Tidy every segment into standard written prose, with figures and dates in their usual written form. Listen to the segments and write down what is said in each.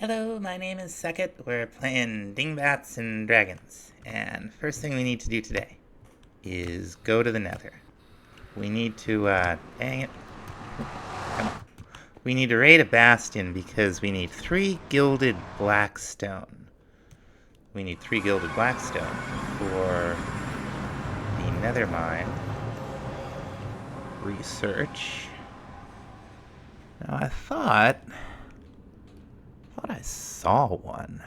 Hello, my name is Sekit. We're playing Dingbats and Dragons. And first thing we need to do today is go to the Nether. We need to, dang it. Come on. We need to raid a bastion because we need 3 gilded blackstone. We need 3 gilded blackstone for the Nether mine research. Now I thought I saw one.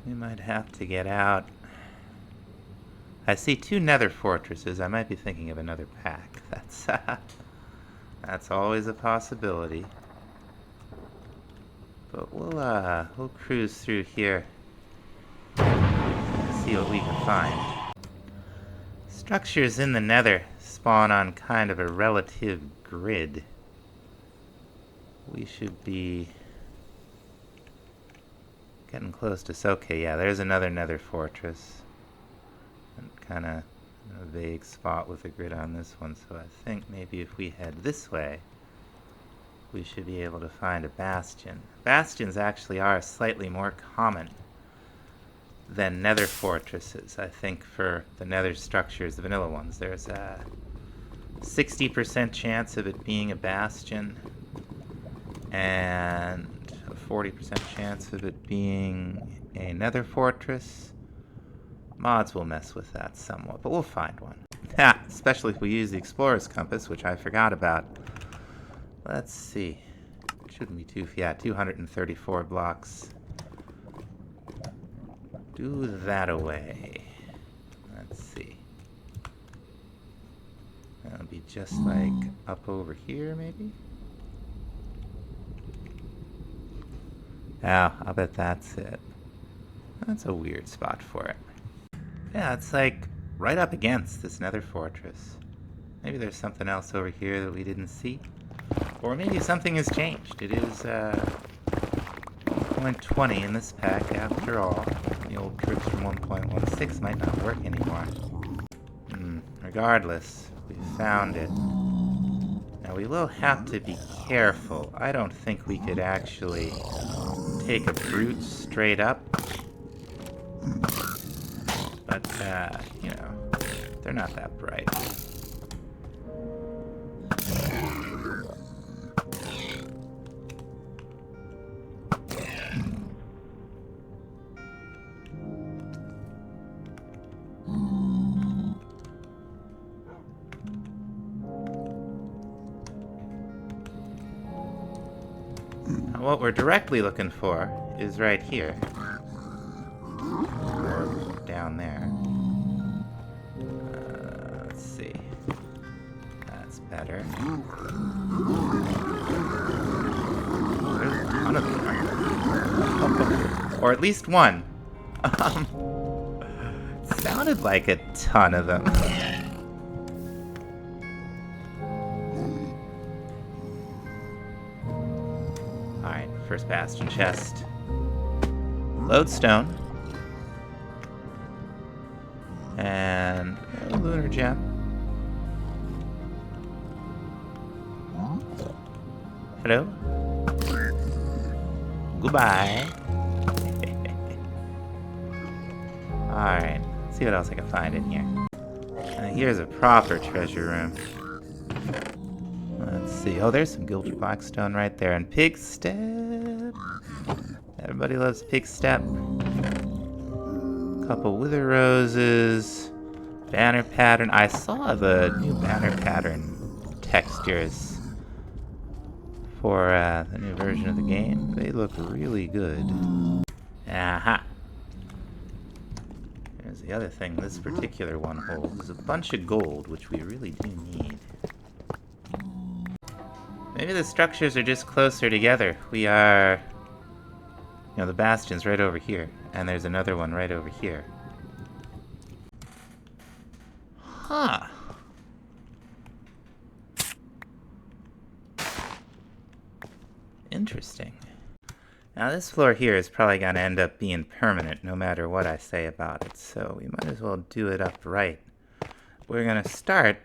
We might have to get out. I see 2 nether fortresses. I might be thinking of another pack. That's always a possibility. But we'll cruise through here and see what we can find. Structures in the nether spawn on kind of a relative grid. We should be getting close to... Okay, yeah, there's another nether fortress. And kind of a vague spot with a grid on this one, so I think maybe if we head this way, we should be able to find a bastion. Bastions actually are slightly more common than nether fortresses. I think for the nether structures, the vanilla ones, there's a 60% chance of it being a bastion, and a 40% chance of it being a nether fortress. Mods will mess with that somewhat, but we'll find one. Especially if we use the Explorer's Compass, which I forgot about. Let's see. Shouldn't be too... Yeah, 234 blocks. Do that away. Let's see. That'll be just like up over here, maybe? Oh, I'll bet that's it. That's a weird spot for it. Yeah, it's like right up against this nether fortress. Maybe there's something else over here that we didn't see. Or maybe something has changed. It is 1.20 in this pack after all. The old tricks from 1.16 might not work anymore. Regardless, we found it. Now we will have to be careful. I don't think we could actually take a brute straight up. But, you know, they're not that bright. Now, what we're directly looking for is right here. Or down there. Let's see. That's better. There's a ton of them. Or at least one. Sounded like a ton of them. Alright, first bastion chest. Lodestone. And a lunar gem. Hello? Goodbye. Alright, let's see what else I can find in here. Here's a proper treasure room. Let's see. Oh, there's some gilded blackstone right there. And pig step. Everybody loves pig step. Couple wither roses. Banner pattern. I saw the new banner pattern textures for the new version of the game. They look really good. Aha. Here's the other thing this particular one holds. A bunch of gold, which we really do need. Maybe the structures are just closer together. We are... You know, the bastion's right over here. And there's another one right over here. Huh. Interesting. Now this floor here is probably going to end up being permanent no matter what I say about it, so we might as well do it upright. We're going to start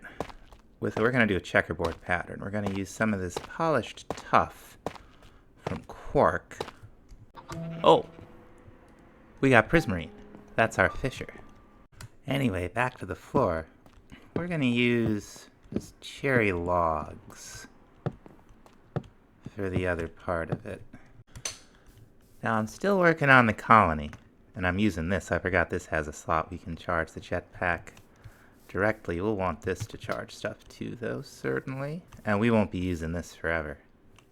we're going to do a checkerboard pattern. We're going to use some of this polished tuff from quark. Oh, we got prismarine. That's our fisher. Anyway, back to the floor. We're going to use this cherry logs for the other part of it. Now I'm still working on the colony, and I'm using this. I forgot this has a slot we can charge the jetpack directly. We'll want this to charge stuff too, though, certainly. And we won't be using this forever.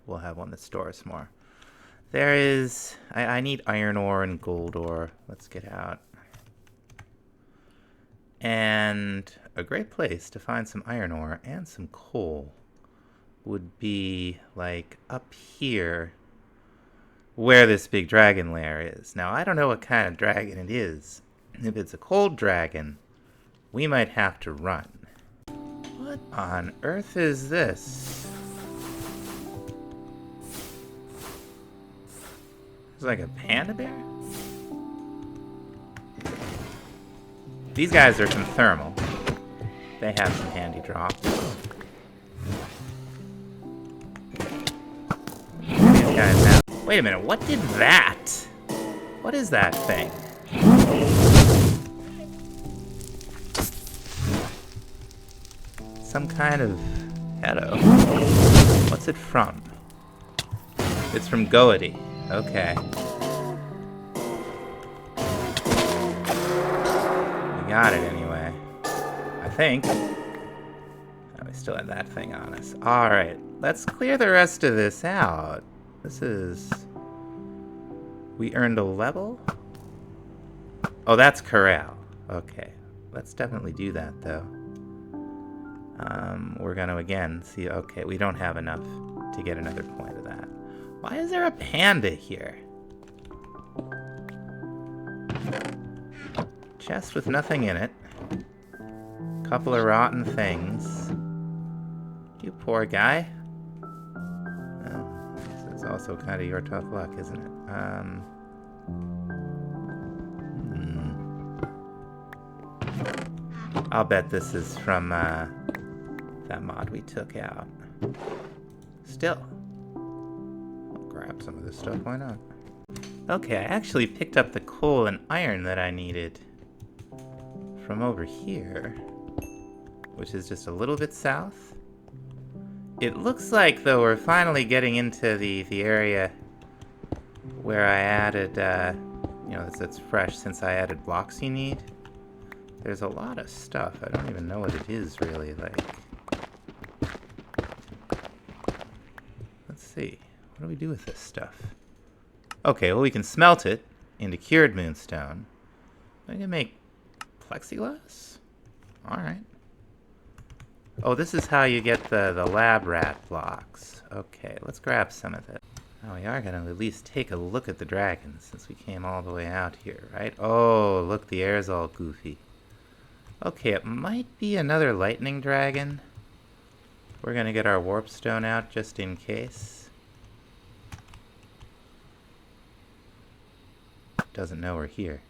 We'll have one that stores more. There is... I need iron ore and gold ore. Let's get out. And a great place to find some iron ore and some coal would be, like, up here where this big dragon lair is. Now, I don't know what kind of dragon it is. If it's a cold dragon, we might have to run. What on earth is this? It's like a panda bear? These guys are from thermal. They have some handy drops. These guys have... Wait a minute, what did that? What is that thing? Some kind of... Hello. What's it from? It's from Goety. Okay. We got it anyway. I think. Oh, we still have that thing on us. Alright, let's clear the rest of this out. This is... We earned a level? Oh, that's corral. Okay. Let's definitely do that, though. We're going to, again, see... Okay, we don't have enough to get another point of that. Why is there a panda here? Chest with nothing in it. Couple of rotten things. You poor guy. It's also kind of your tough luck, isn't it? I'll bet this is from that mod we took out. Still. I'll grab some of this stuff, why not? Okay, I actually picked up the coal and iron that I needed from over here, which is just a little bit south. It looks like, though, we're finally getting into the area where I added, you know, that's fresh since I added blocks you need. There's a lot of stuff. I don't even know what it is, really, like... Let's see. What do we do with this stuff? Okay, well, we can smelt it into cured moonstone. We can make plexiglass? Alright. Oh, this is how you get the lab rat blocks. Okay, let's grab some of it. Now we are going to at least take a look at the dragons since we came all the way out here, right? Oh, look, the air's all goofy. Okay, it might be another lightning dragon. We're going to get our warp stone out just in case. Doesn't know we're here.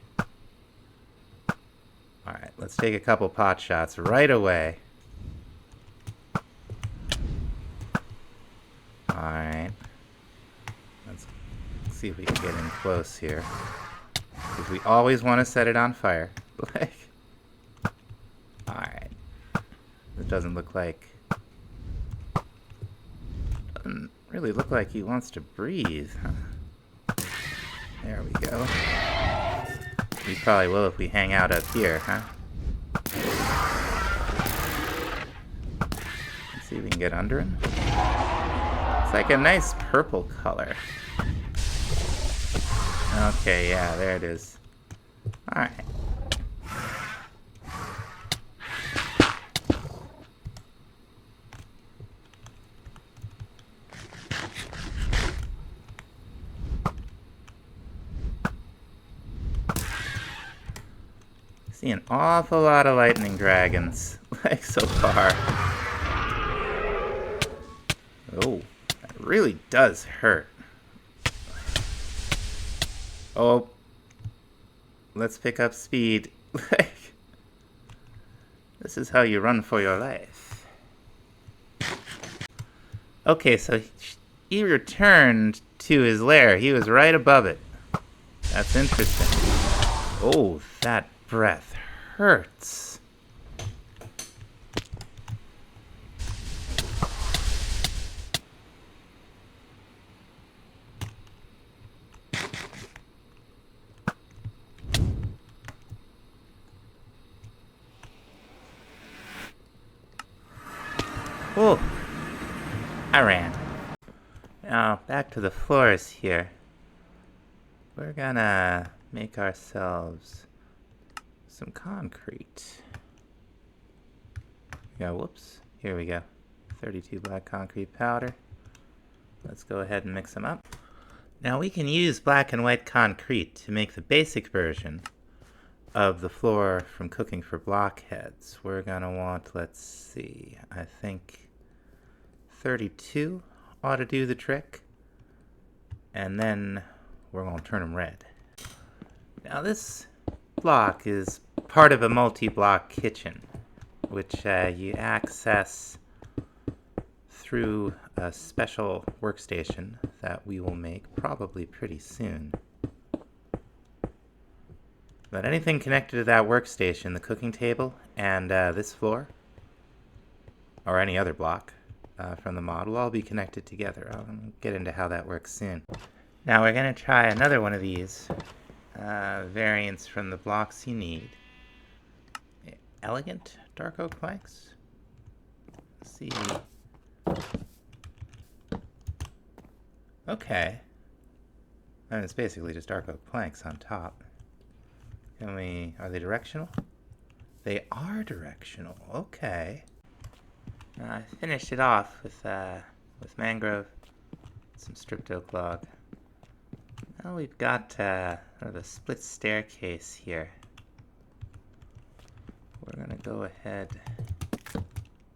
Alright, let's take a couple pot shots right away. Alright. Let's see if we can get in close here. Because we always want to set it on fire. Like... Alright. It doesn't look like... Doesn't really look like he wants to breathe, huh? There we go. We probably will if we hang out up here, huh? Let's see if we can get under him. It's like a nice purple color. Okay, yeah, there it is. Alright. See an awful lot of lightning dragons, like so far. Oh, that really does hurt. Oh, let's pick up speed. This is how you run for your life. Okay, so he returned to his lair. He was right above it. That's interesting. Oh, that breath hurts. Oh, I ran. Now, back to the floors here. We're gonna make ourselves some concrete. Yeah, whoops. Here we go. 32 black concrete powder. Let's go ahead and mix them up. Now we can use black and white concrete to make the basic version of the floor from cooking for blockheads. We're gonna want, let's see, I think 32 ought to do the trick. And then we're gonna turn them red. Now this block is part of a multi-block kitchen, which you access through a special workstation that we will make probably pretty soon. But anything connected to that workstation, the cooking table, and this floor, or any other block from the mod, will all be connected together. I'll get into how that works soon. Now we're going to try another one of these variants from the blocks you need. Elegant dark oak planks. Let's see. Okay. And it's basically just dark oak planks on top. Are they directional? They are directional. Okay. Now I finished it off with mangrove, some stripped oak log. Now we've got sort of a split staircase here. We're gonna go ahead.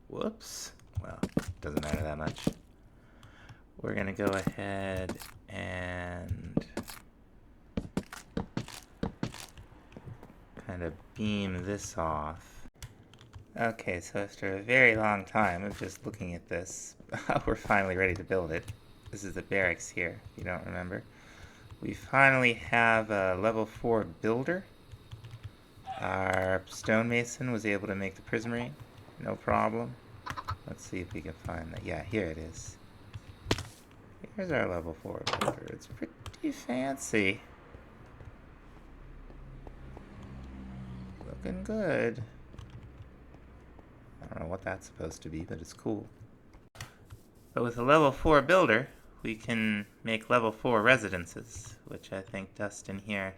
Whoops. Well, doesn't matter that much. We're gonna go ahead and kind of beam this off. Okay, so after a very long time of just looking at this, we're finally ready to build it. This is the barracks here, if you don't remember. We finally have a level 4 builder. Our stonemason was able to make the prismarine, no problem. Let's see if we can find that. Yeah, here it is. Here's our level 4 builder. It's pretty fancy. Looking good. I don't know what that's supposed to be, but it's cool. But with a level 4 builder, we can make level 4 residences, which I think Dustin here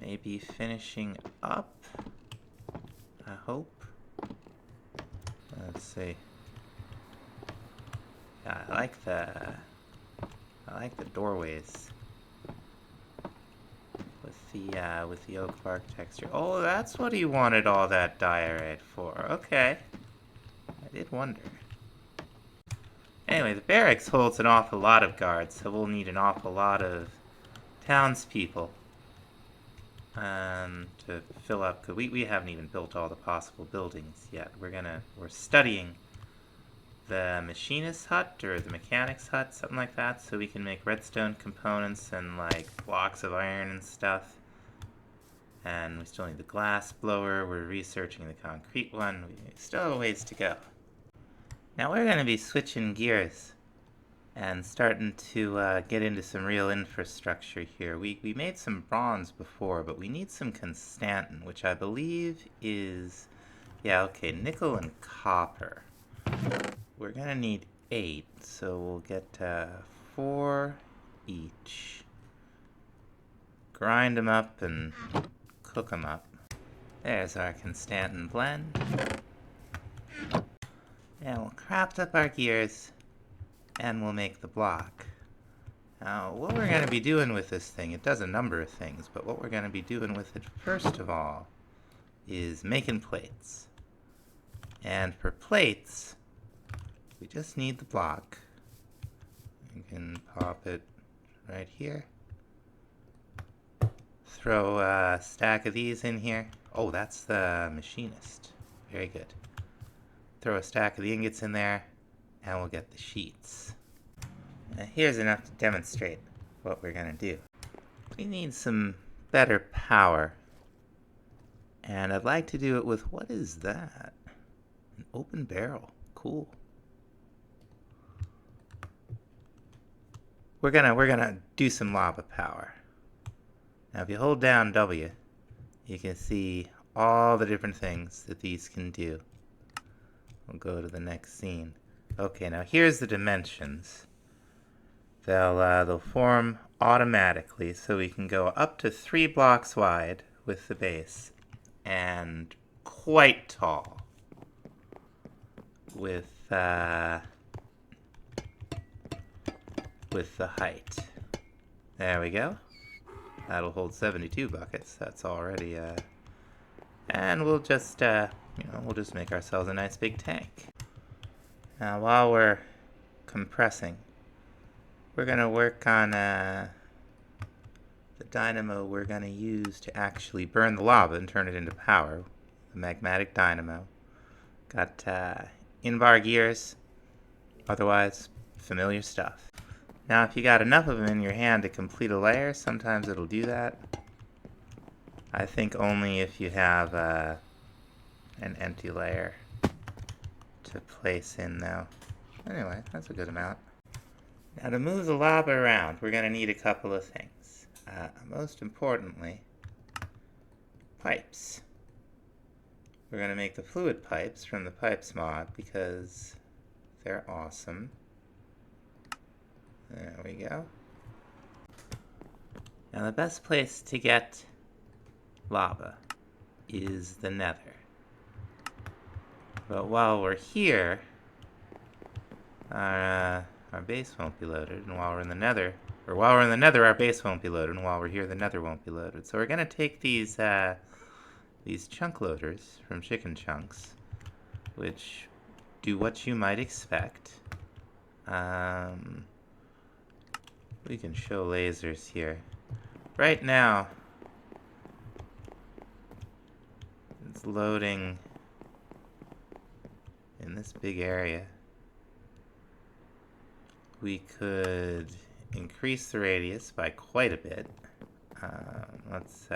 may be finishing up. I hope. Let's see. Yeah, I like the doorways with the oak bark texture. Oh, that's what he wanted all that diorite for. Okay. I did wonder. Anyway, the barracks holds an awful lot of guards, so we'll need an awful lot of townspeople to fill up, because we haven't even built all the possible buildings yet. We're studying the machinist's hut or the mechanic's hut, something like that, so we can make redstone components and like blocks of iron and stuff. And we still need the glass blower. We're researching the concrete one. We still have a ways to go. Now we're going to be switching gears and starting to get into some real infrastructure here. We made some bronze before, but we need some constantan, which I believe is, yeah, okay, nickel and copper. We're going to need 8, so we'll get 4 each. Grind them up and cook them up. There's our constantan blend. And we'll craft up our gears, and we'll make the block. Now, what we're going to be doing with this thing, it does a number of things, but what we're going to be doing with it first of all is making plates. And for plates, we just need the block. You can pop it right here. Throw a stack of these in here. Oh, that's the machinist. Very good. Throw a stack of the ingots in there, and we'll get the sheets. Now here's enough to demonstrate what we're gonna do. We need some better power, and I'd like to do it with, what is that? An open barrel. Cool. We're gonna do some lava power. Now if you hold down W, you can see all the different things that these can do. We'll go to the next scene. Okay, now here's the dimensions. They'll form automatically, so we can go up to 3 blocks wide with the base, and quite tall with the height. There we go. That'll hold 72 buckets. That's already and we'll just we'll just make ourselves a nice big tank. Now while we're compressing, we're gonna work on the dynamo we're gonna use to actually burn the lava and turn it into power. The magmatic dynamo. Got in-bar gears, otherwise familiar stuff. Now if you got enough of them in your hand to complete a layer, sometimes it'll do that. I think only if you have an empty layer to place in though. Anyway, that's a good amount. Now to move the lava around, we're going to need a couple of things. Most importantly, pipes. We're going to make the fluid pipes from the pipes mod because they're awesome. There we go. Now the best place to get lava is the Nether. But while we're here, our base won't be loaded, and while we're in the Nether, our base won't be loaded, and while we're here, the Nether won't be loaded. So we're gonna take these chunk loaders from Chicken Chunks, which do what you might expect. We can show lasers here. Right now, it's loading in this big area. We could increase the radius by quite a bit. Let's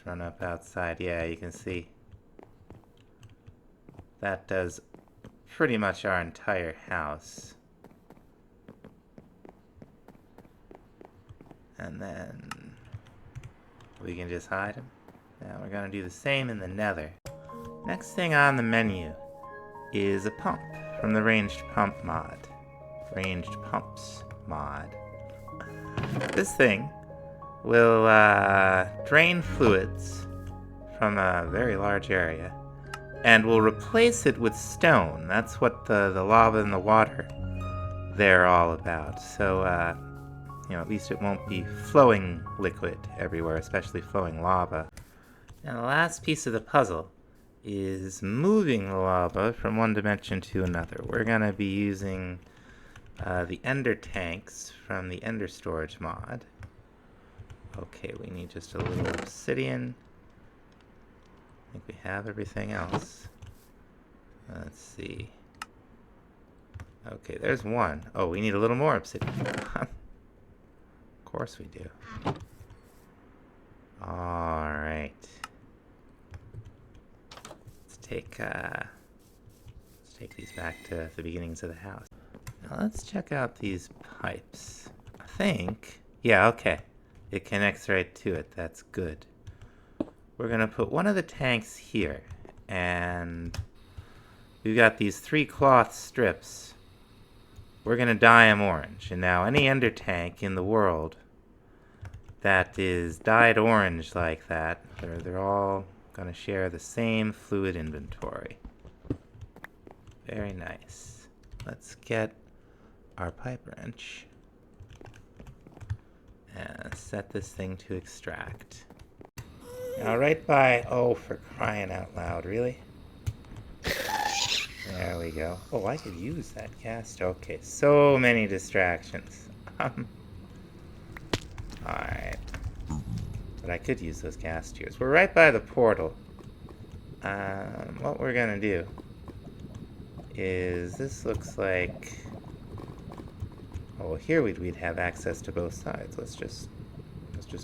run up outside. Yeah, you can see that does pretty much our entire house. And then we can just hide them. Now we're gonna do the same in the Nether. Next thing on the menu is a pump from the Ranged Pump mod. Ranged Pumps mod. This thing will drain fluids from a very large area and will replace it with stone. That's what the lava and the water they're all about. So at least it won't be flowing liquid everywhere, especially flowing lava. Now the last piece of the puzzle is moving the lava from one dimension to another. We're gonna be using the Ender tanks from the Ender storage mod. Okay, we need just a little obsidian. I think we have everything else. Let's see. Okay, there's one. Oh, we need a little more obsidian. Of course we do. Alright. Let's take these back to the beginnings of the house. Now let's check out these pipes. I think, yeah, okay. It connects right to it. That's good. We're gonna put one of the tanks here, and we've got these 3 cloth strips. We're gonna dye them orange, and now any Ender tank in the world that is dyed orange like that, they're all gonna share the same fluid inventory. Very nice. Let's get our pipe wrench and set this thing to extract. Now right by, oh, for crying out loud, really? There we go. Oh, I could use that cast. Okay, so many distractions. Alright. But I could use those gas tiers. We're right by the portal. What we're gonna do is this looks like... Oh, here we'd have access to both sides. Let's just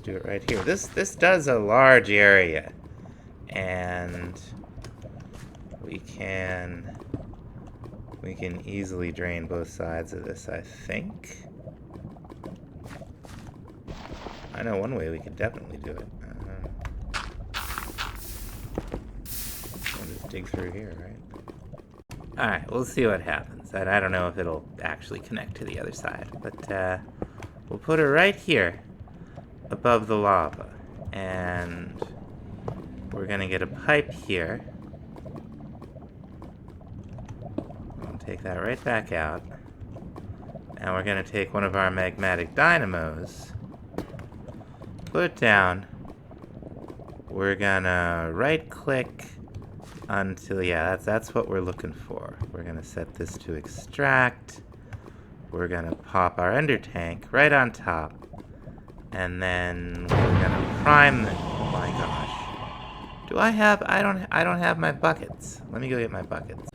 do it right here. This does a large area, and we can easily drain both sides of this, I think. I know one way we could definitely do it. We'll just dig through here, right? Alright, we'll see what happens. I don't know if it'll actually connect to the other side, but we'll put it right here above the lava, and we're gonna get a pipe here. We'll take that right back out, and we're gonna take one of our magmatic dynamos, put it down. We're gonna right click until, yeah, that's what we're looking for. We're gonna set this to extract. We're gonna pop our ender tank right on top. And then we're gonna prime the... Oh my gosh. I don't have my buckets. Let me go get my buckets.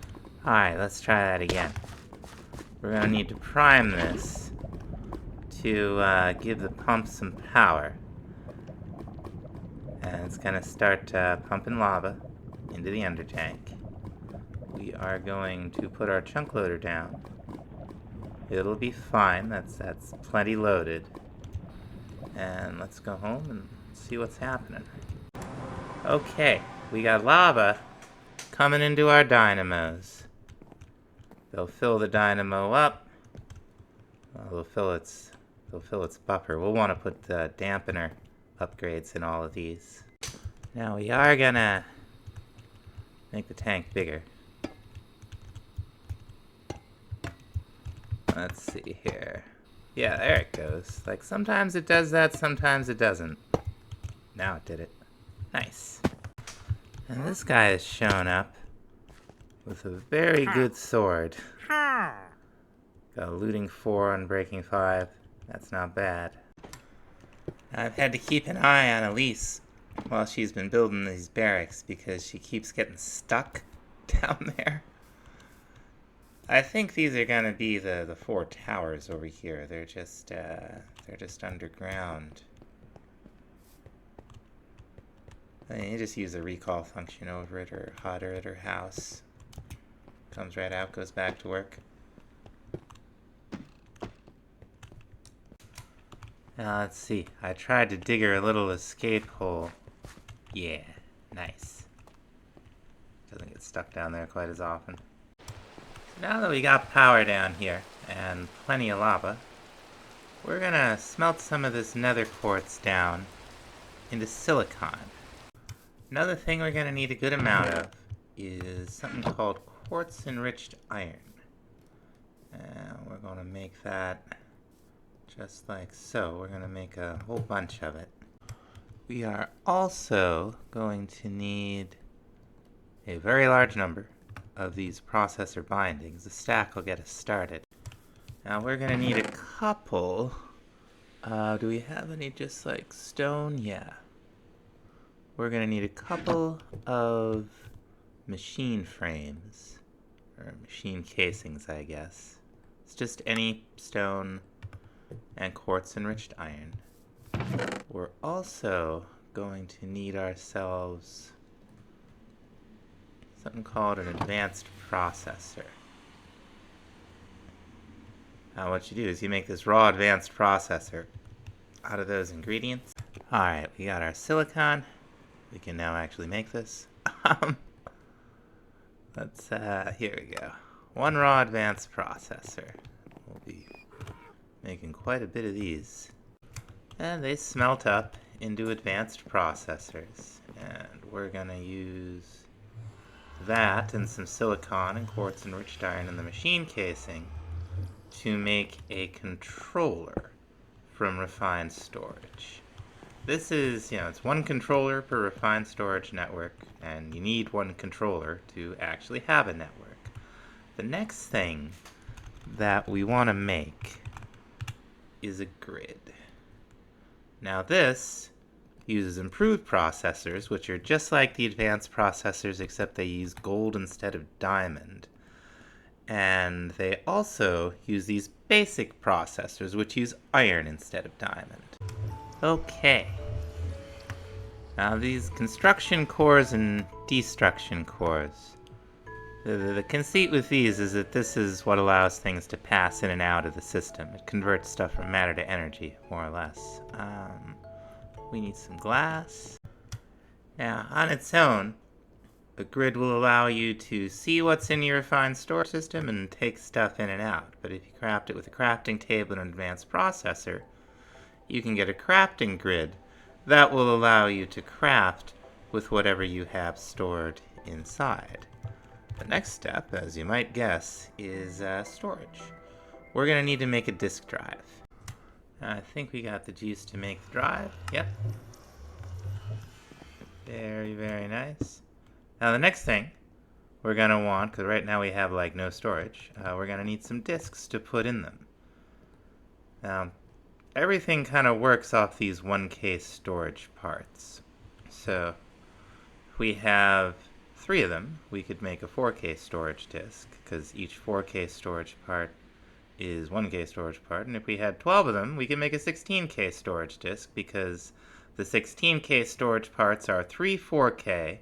Alright, let's try that again. We're gonna need to prime this to give the pump some power. And it's gonna start pumping lava into the ender tank. We are going to put our chunk loader down. It'll be fine. That's plenty loaded. And let's go home and see what's happening. Okay, we got lava coming into our dynamos. They'll fill the dynamo up. They'll fill its buffer. We'll want to put the dampener upgrades in all of these. Now we are gonna make the tank bigger. Let's see here. Yeah, there it goes. Like, sometimes it does that, sometimes it doesn't. Now it did it. Nice. And this guy has shown up with a very good sword. Got a looting 4 on breaking 5. That's not bad. I've had to keep an eye on Elise while she's been building these barracks because she keeps getting stuck down there. I think these are gonna be the 4 towers over here. They're just underground. I mean, you just use the recall function over it, or hotter it, or house. Comes right out, goes back to work. Now let's see. I tried to dig her a little escape hole. Yeah, nice. Doesn't get stuck down there quite as often. Now that we got power down here, and plenty of lava, we're gonna smelt some of this nether quartz down into silicon. Another thing we're gonna need a good amount of is something called quartz-enriched iron. And we're gonna make that just like so. We're gonna make a whole bunch of it. We are also going to need a very large number of these processor bindings. The stack will get us started. Now we're gonna need a couple. Do we have any just like stone? Yeah. We're gonna need a couple of machine frames, or machine casings, I guess. It's just any stone and quartz-enriched iron. We're also going to need ourselves something called an advanced processor. Now what you do is you make this raw advanced processor out of those ingredients. Alright, we got our silicon. We can now actually make this. Here we go. 1 raw advanced processor. We'll be making quite a bit of these. And they smelt up into advanced processors. And we're gonna use that and some silicon and quartz-enriched iron in the machine casing to make a controller from refined storage. This is, it's 1 controller per refined storage network, and you need 1 controller to actually have a network. The next thing that we want to make is a grid. Now this uses improved processors, which are just like the advanced processors, except they use gold instead of diamond. And they also use these basic processors, which use iron instead of diamond. Okay. Now these construction cores and destruction cores. The conceit with these is that this is what allows things to pass in and out of the system. It converts stuff from matter to energy, more or less. We need some glass. Now, on its own, a grid will allow you to see what's in your refined storage system and take stuff in and out. But if you craft it with a crafting table and an advanced processor, you can get a crafting grid that will allow you to craft with whatever you have stored inside. The next step, as you might guess, is storage. We're going to need to make a disk drive. I think we got the juice to make the drive. Yep. Very, very nice. Now the next thing we're going to want, because right now we have like no storage, we're going to need some disks to put in them. Now, everything kind of works off these 1K storage parts. So, if we have 3 of them, we could make a 4K storage disk, because each 4K storage part is 1K storage part. And if we had 12 of them, we could make a 16K storage disk, because the 16K storage parts are 3 4K,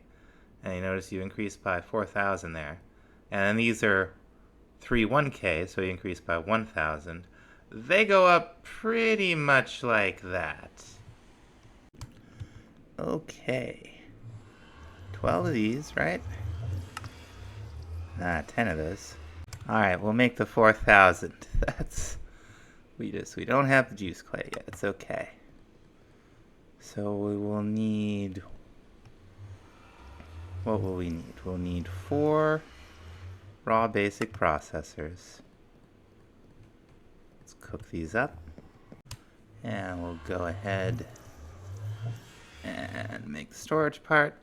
and you notice you increase by 4,000 there. And then these are 3 1K, so you increase by 1,000. They go up pretty much like that. Okay. 12 of these, right? 10 of those. Alright, we'll make the 4,000. We don't have the juice clay yet. It's okay. So we will need... What will we need? We'll need 4 raw basic processors. Let's cook these up. And we'll go ahead and make the storage part.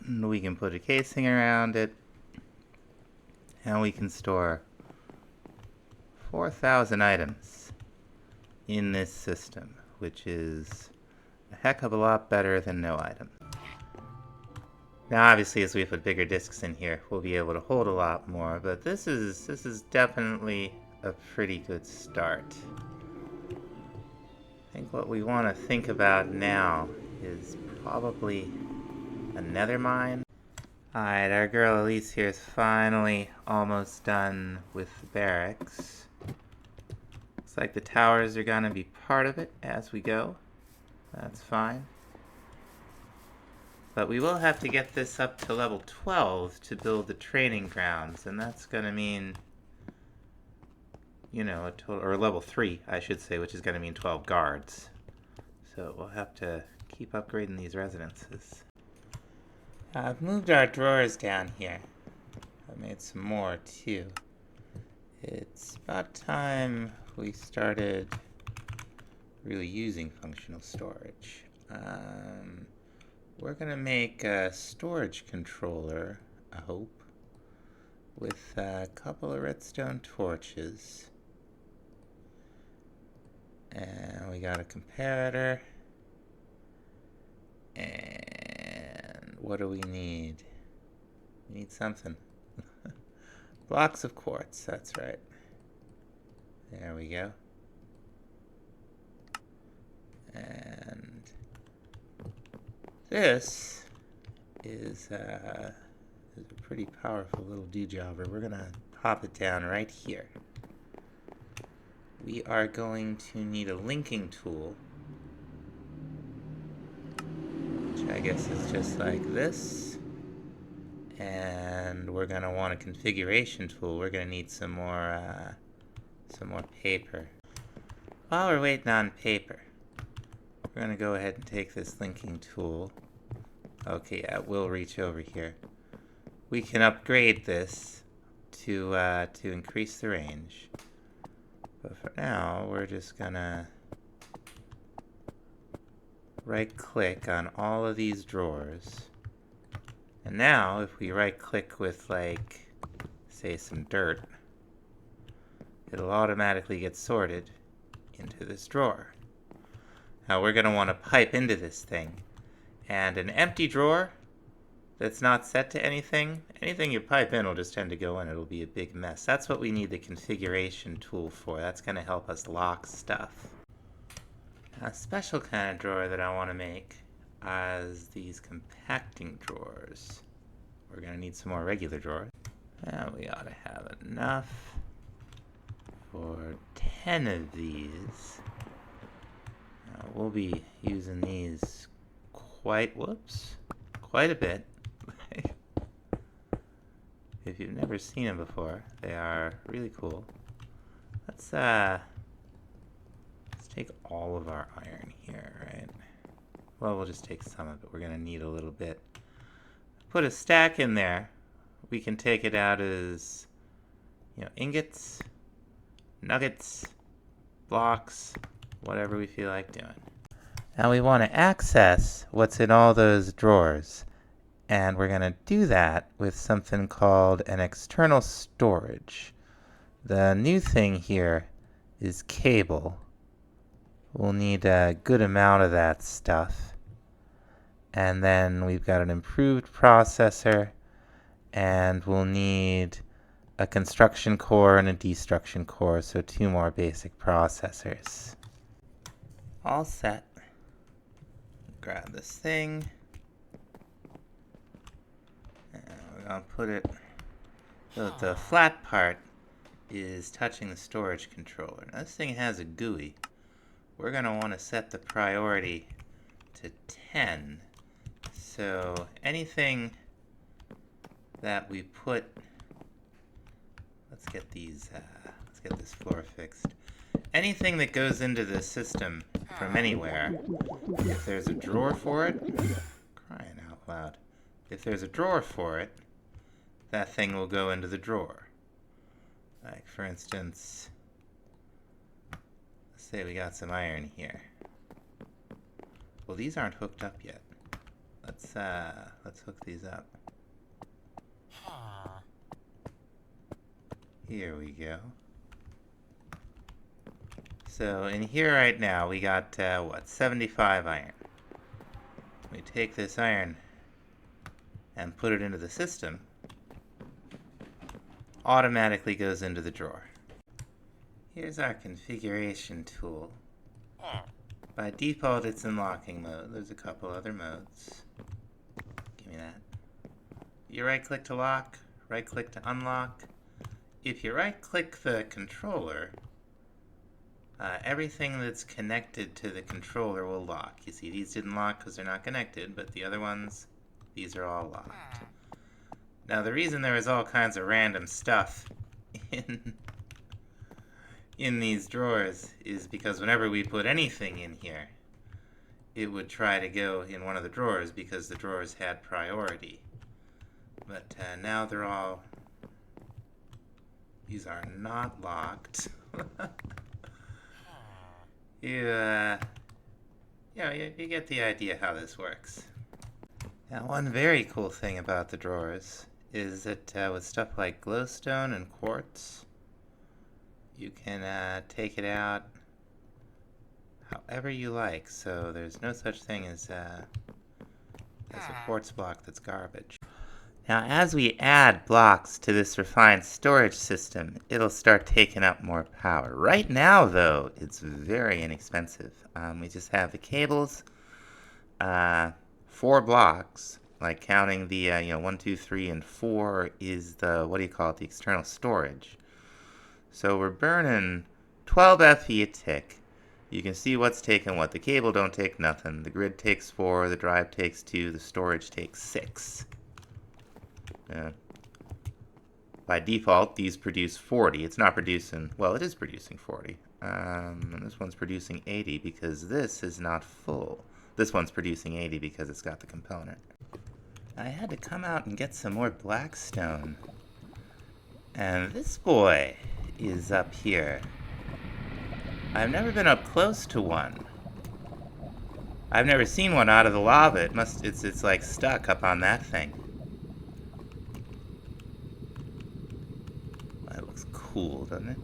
And we can put a casing around it. And we can store 4,000 items in this system, which is a heck of a lot better than no item. Now obviously as we put bigger disks in here, we'll be able to hold a lot more, but this is definitely a pretty good start. I think what we want to think about now is probably a nether mine. Alright, our girl Elise here is finally almost done with the barracks. Looks like the towers are gonna be part of it as we go. That's fine. But we will have to get this up to level 12 to build the training grounds, and that's gonna mean, you know, a total, or level 3, I should say, which is gonna mean 12 guards. So we'll have to keep upgrading these residences. I've moved our drawers down here. I made some more too. It's about time we started really using functional storage. We're gonna make a storage controller, I hope, with a couple of redstone torches. And we got a comparator. And what do we need? We need something. Blocks of quartz, that's right. There we go. And this is a pretty powerful little dejobber. We're gonna pop it down right here. We are going to need a linking tool, which I guess is just like this. And we're gonna want a configuration tool. We're gonna need some more paper. While we're waiting on paper, we're gonna go ahead and take this linking tool. Okay, yeah, we'll reach over here. We can upgrade this to increase the range. But for now, we're just gonna right-click on all of these drawers. And now, if we right-click with, like, say some dirt, it'll automatically get sorted into this drawer. Now we're going to want to pipe into this thing. And an empty drawer that's not set to anything, anything you pipe in will just tend to go in. It'll be a big mess. That's what we need the configuration tool for. That's going to help us lock stuff. A special kind of drawer that I want to make is these compacting drawers. We're going to need some more regular drawers. And we ought to have enough for 10 of these. Now, we'll be using these quite a bit. If you've never seen them before, they are really cool. Let's take all of our iron here, right? Well, we'll just take some of it. We're gonna need a little bit. Put a stack in there. We can take it out as, ingots, nuggets, blocks, whatever we feel like doing. Now we want to access what's in all those drawers. And we're going to do that with something called an external storage. The new thing here is cable. We'll need a good amount of that stuff. And then we've got an improved processor, and we'll need a construction core and a destruction core, so 2 more basic processors. All set. Grab this thing. I'll put it so that the flat part is touching the storage controller. Now this thing has a GUI. We're going to want to set the priority to 10. So anything that we put, let's get this floor fixed. Anything that goes into the system from anywhere, if there's a drawer for it, crying out loud, if there's a drawer for it, that thing will go into the drawer. Like, for instance, let's say we got some iron here. Well, these aren't hooked up yet. Let's hook these up. Here we go. So in here right now we got 75 iron. We take this iron and put it into the system. Automatically goes into the drawer. Here's our configuration tool. By default it's in locking mode. There's a couple other modes. Give me that. You right click to lock, right click to unlock. If you right click the controller, everything that's connected to the controller will lock. You see these didn't lock because they're not connected, but the other ones, these are all locked. Now the reason there is all kinds of random stuff in these drawers is because whenever we put anything in here, it would try to go in one of the drawers because the drawers had priority. But now they're all, these are not locked. You get the idea how this works. Now one very cool thing about the drawers is that with stuff like glowstone and quartz, you can take it out however you like. So there's no such thing as a quartz block that's garbage. Now as we add blocks to this refined storage system, it'll start taking up more power. Right now though, it's very inexpensive. We just have the cables, 4 blocks, like counting the 1, 2, 3, and 4 is the, the external storage. So we're burning 12 FE a tick. You can see what's taking what. The cable don't take nothing. The grid takes 4, the drive takes 2, the storage takes 6. By default, these produce 40. It's not producing, well, it is producing 40. And this one's producing 80 because this is not full. This one's producing 80 because it's got the component. I had to come out and get some more blackstone. And this boy is up here. I've never been up close to one. I've never seen one out of the lava. It's like stuck up on that thing. That looks cool, doesn't it?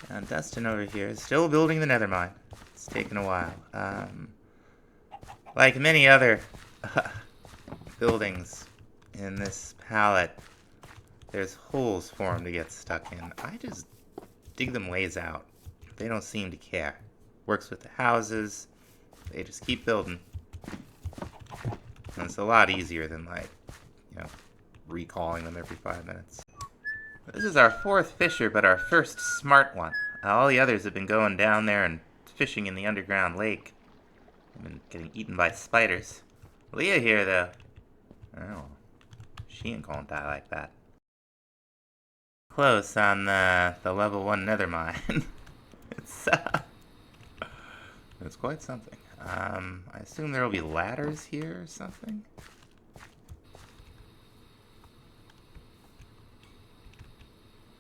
Now Dustin over here is still building the nether mine. It's taken a while. Like many other buildings in this pallet, there's holes for them to get stuck in. I just dig them ways out. They don't seem to care. Works with the houses. They just keep building. And it's a lot easier than, like, you know, recalling them every 5 minutes. This is our 4th fisher, but our first smart one. All the others have been going down there and fishing in the underground lake. They've been getting eaten by spiders. Leah here, though. Oh, she ain't gonna die like that. Close on the level 1 nether mine. It's quite something. I assume there will be ladders here or something.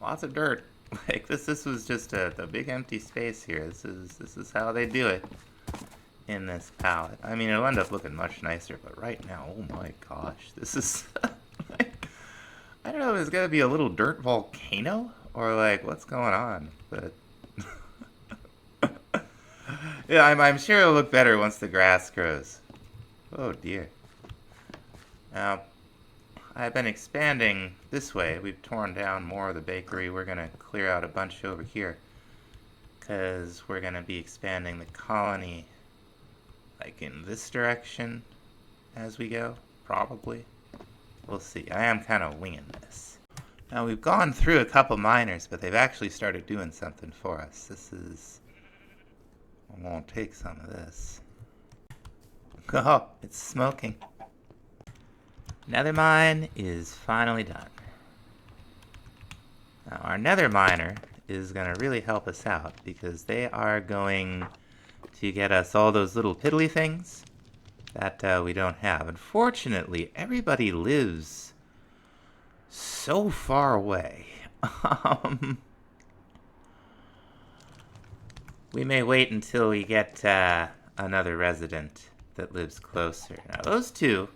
Lots of dirt. Like this was just a big empty space here. This is how they do it in this palette. I mean, it'll end up looking much nicer, but right now, oh my gosh, this is like, I don't know if it's gonna be a little dirt volcano or like what's going on, but yeah, I'm sure it'll look better once the grass grows. Oh dear. Now, I've been expanding this way. We've torn down more of the bakery. We're going to clear out a bunch over here because we're going to be expanding the colony like in this direction as we go, probably. We'll see. I am kind of winging this. Now, we've gone through a couple miners, but they've actually started doing something for us. This is... I'm going to take some of this. Oh, it's smoking. Nether mine is finally done. Now, our nether miner is going to really help us out because they are going to get us all those little piddly things that we don't have. Unfortunately, everybody lives so far away. We may wait until we get another resident that lives closer. Now, those two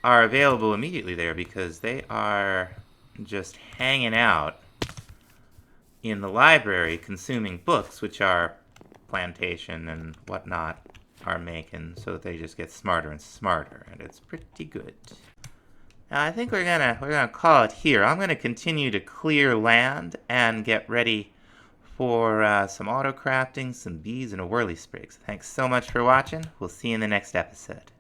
are available immediately there because they are just hanging out in the library consuming books, which our plantation and whatnot are making, so that they just get smarter and smarter, and it's pretty good. Now, I think we're gonna call it here. I'm gonna continue to clear land and get ready for some auto crafting, some bees, and a whirly sprig. So thanks so much for watching. We'll see you in the next episode.